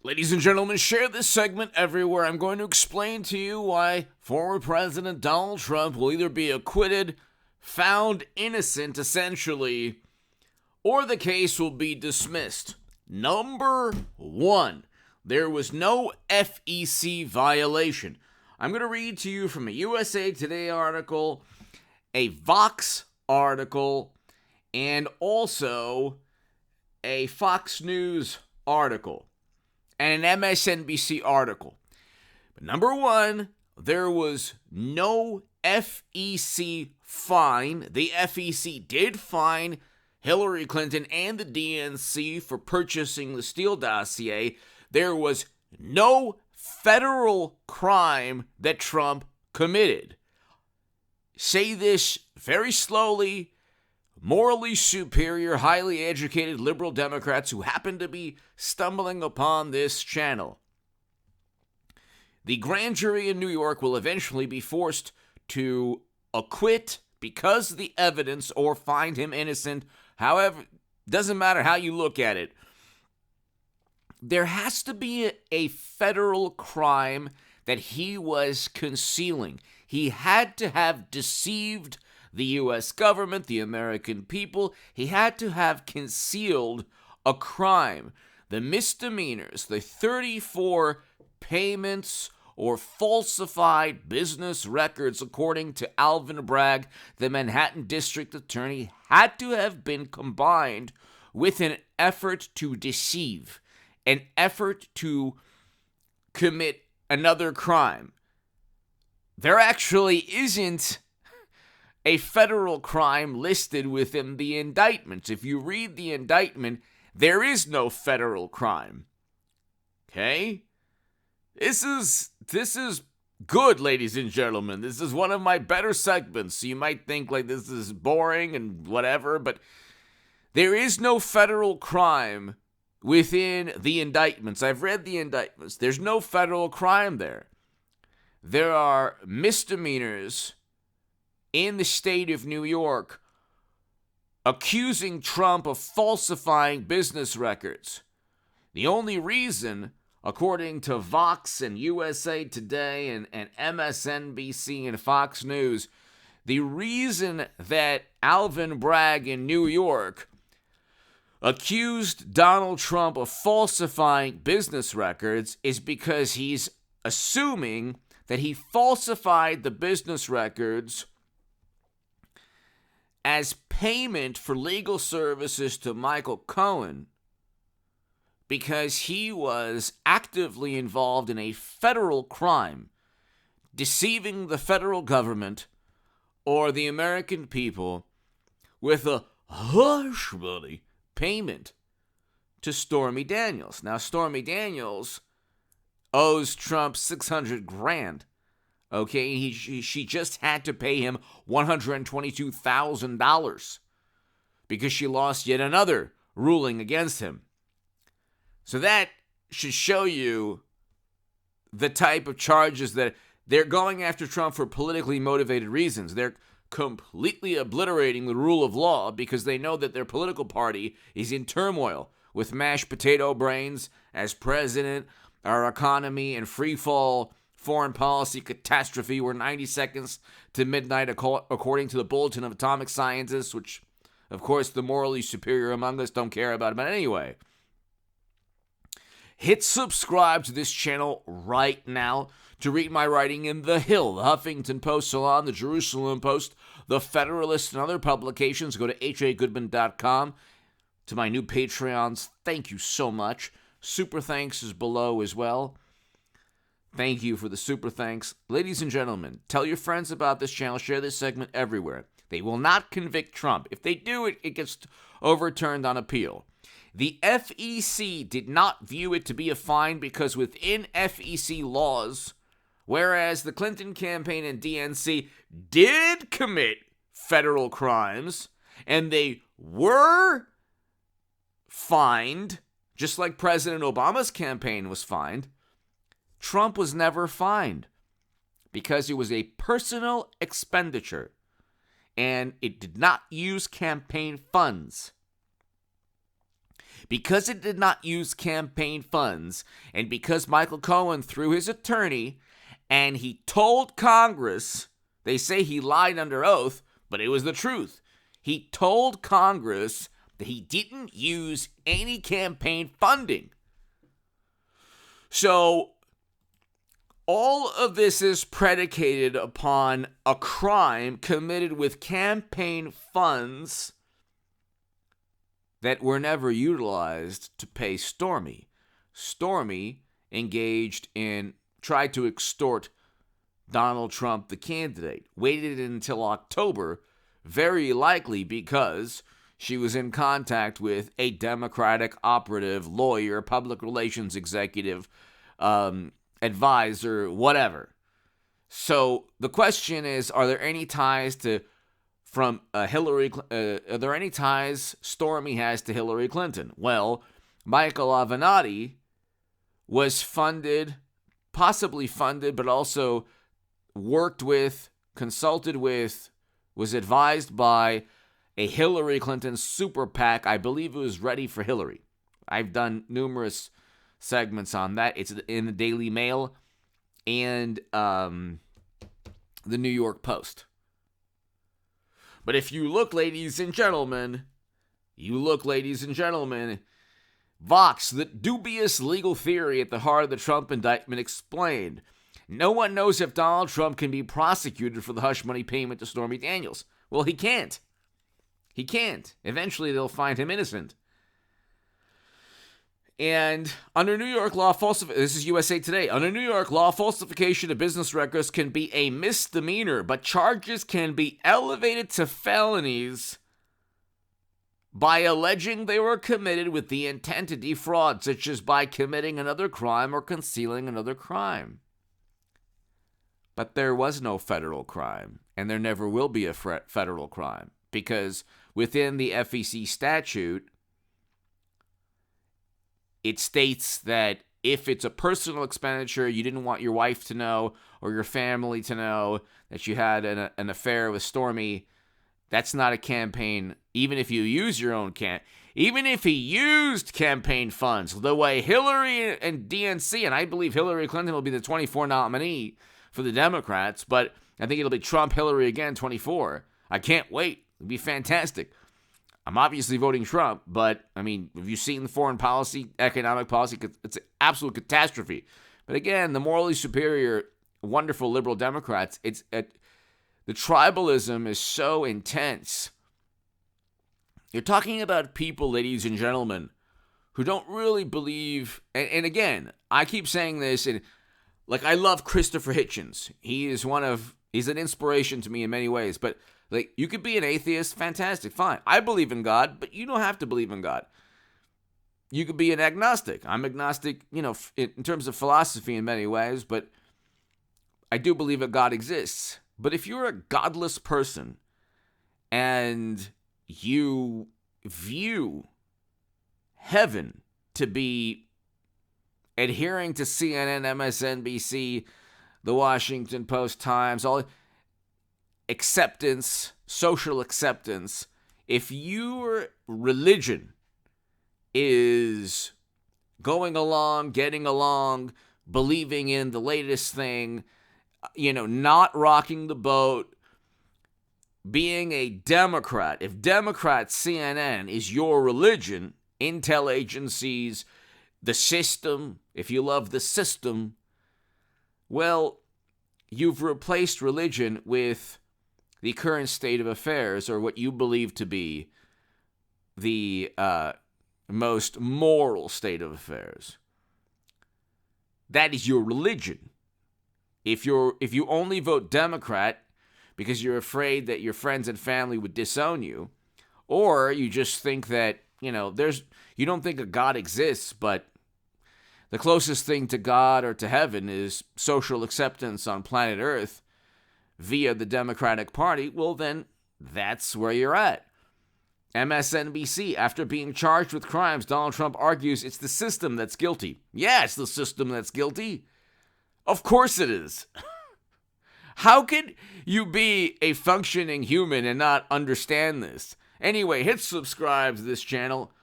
Ladies and gentlemen, share this segment everywhere. I'm going to explain to you why former President Donald Trump will either be acquitted, found innocent, essentially, or the case will be dismissed. Number one, there was no FEC violation. I'm going to read to you from a USA Today article, a Vox article, and also a Fox News article, and an MSNBC article. But number one, there was no FEC fine. The FEC did fine Hillary Clinton and the DNC for purchasing the Steele dossier. There was no federal crime that Trump committed. Say this very slowly. Morally superior, highly educated liberal Democrats who happen to be stumbling upon this channel. The grand jury in New York will eventually be forced to acquit because of the evidence or find him innocent. However, doesn't matter how you look at it. There has to be a federal crime that he was concealing. He had to have deceived the U.S. government, the American people. He had to have concealed a crime. The misdemeanors, the 34 payments or falsified business records, according to Alvin Bragg, the Manhattan District Attorney, had to have been combined with an effort to deceive, an effort to commit another crime. There actually isn't a federal crime listed within the indictments. If you read the indictment, there is no federal crime. Okay? This is good, ladies and gentlemen. This is one of my better segments. You might think like this is boring and whatever, but there is no federal crime within the indictments. I've read the indictments. There's no federal crime there. There are misdemeanors in the state of New York accusing Trump of falsifying business records. The only reason, according to Vox and USA Today and MSNBC and Fox News, the reason that Alvin Bragg in New York accused Donald Trump of falsifying business records is because he's assuming that he falsified the business records as payment for legal services to Michael Cohen because he was actively involved in a federal crime, deceiving the federal government or the American people with a hush money payment to Stormy Daniels. Now, Stormy Daniels owes Trump $600,000. Okay, she just had to pay him $122,000 because she lost yet another ruling against him. So that should show you the type of charges that they're going after Trump for politically motivated reasons. They're completely obliterating the rule of law because they know that their political party is in turmoil with mashed potato brains as president, our economy in free fall, foreign policy catastrophe. We're 90 seconds to midnight, according to the Bulletin of Atomic Scientists, which, of course, the morally superior among us don't care about. But anyway, hit subscribe to this channel right now to read my writing in The Hill, the Huffington Post, Salon, the Jerusalem Post, the Federalist, and other publications. Go to hagoodman.com. To my new Patreons, thank you so much. Super thanks is below as well. Thank you for the super thanks. Ladies and gentlemen, tell your friends about this channel. Share this segment everywhere. They will not convict Trump. If they do, it gets overturned on appeal. The FEC did not view it to be a fine because within FEC laws, whereas the Clinton campaign and DNC did commit federal crimes, and they were fined, just like President Obama's campaign was fined, Trump was never fined because it was a personal expenditure and it did not use campaign funds. because it did not use campaign funds, and because Michael Cohen, through his attorney, and he told Congress, they say he lied under oath, but it was the truth. He told Congress that he didn't use any campaign funding. So all of this is predicated upon a crime committed with campaign funds that were never utilized to pay Stormy. Stormy tried to extort Donald Trump, the candidate, waited until October, very likely because she was in contact with a Democratic operative, lawyer, public relations executive, advisor, whatever. So the question is, are there any ties Stormy has to Hillary Clinton? Well, Michael Avenatti was possibly funded, but also worked with, consulted with, was advised by a Hillary Clinton super PAC. I believe it was Ready for Hillary. I've done numerous segments on that. It's in the Daily Mail and the New York Post. But if you look, ladies and gentlemen, Vox, the dubious legal theory at the heart of the Trump indictment, explained, no one knows if Donald Trump can be prosecuted for the hush money payment to Stormy Daniels. Well, he can't. Eventually, they'll find him innocent. And under New York law, this is USA Today. Under New York law, falsification of business records can be a misdemeanor, but charges can be elevated to felonies by alleging they were committed with the intent to defraud, such as by committing another crime or concealing another crime. But there was no federal crime, and there never will be a federal crime, because within the FEC statute, it states that if it's a personal expenditure, you didn't want your wife to know or your family to know that you had an affair with Stormy, that's not a campaign. Even if you use your own even if he used campaign funds, the way Hillary and DNC, and I believe Hillary Clinton will be the 24 nominee for the Democrats, but I think it'll be Trump, Hillary again, 24. I can't wait. It'll be fantastic. I'm obviously voting Trump, but, I mean, have you seen the foreign policy, economic policy? It's an absolute catastrophe. But again, the morally superior, wonderful liberal Democrats, the tribalism is so intense. You're talking about people, ladies and gentlemen, who don't really believe, and again, I keep saying this, and like, I love Christopher Hitchens. He's an inspiration to me in many ways, but like, you could be an atheist, fantastic, fine. I believe in God, but you don't have to believe in God. You could be an agnostic. I'm agnostic, in terms of philosophy in many ways, but I do believe that God exists. But if you're a godless person and you view heaven to be adhering to CNN, MSNBC, the Washington Post, Times, all acceptance, social acceptance, if your religion is going along, getting along, believing in the latest thing, not rocking the boat, being a Democrat, if Democrat CNN is your religion, intel agencies, the system, if you love the system, well, you've replaced religion with the current state of affairs, or what you believe to be the most moral state of affairs. That is your religion. If you only vote Democrat because you're afraid that your friends and family would disown you, or you just think that, you don't think a God exists, but the closest thing to God or to heaven is social acceptance on planet Earth via the Democratic Party, well, then that's where you're at. MSNBC, after being charged with crimes, Donald Trump argues it's the system that's guilty. Yeah, it's the system that's guilty. Of course it is. How could you be a functioning human and not understand this? Anyway, hit subscribe to this channel.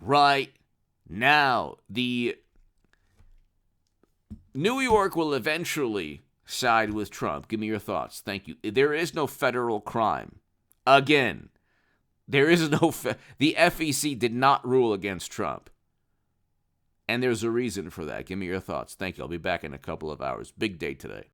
right now. The New York will eventually side with Trump. Give me your thoughts. Thank you. There is no federal crime. Again, there is no... the FEC did not rule against Trump. And there's a reason for that. Give me your thoughts. Thank you. I'll be back in a couple of hours. Big day today.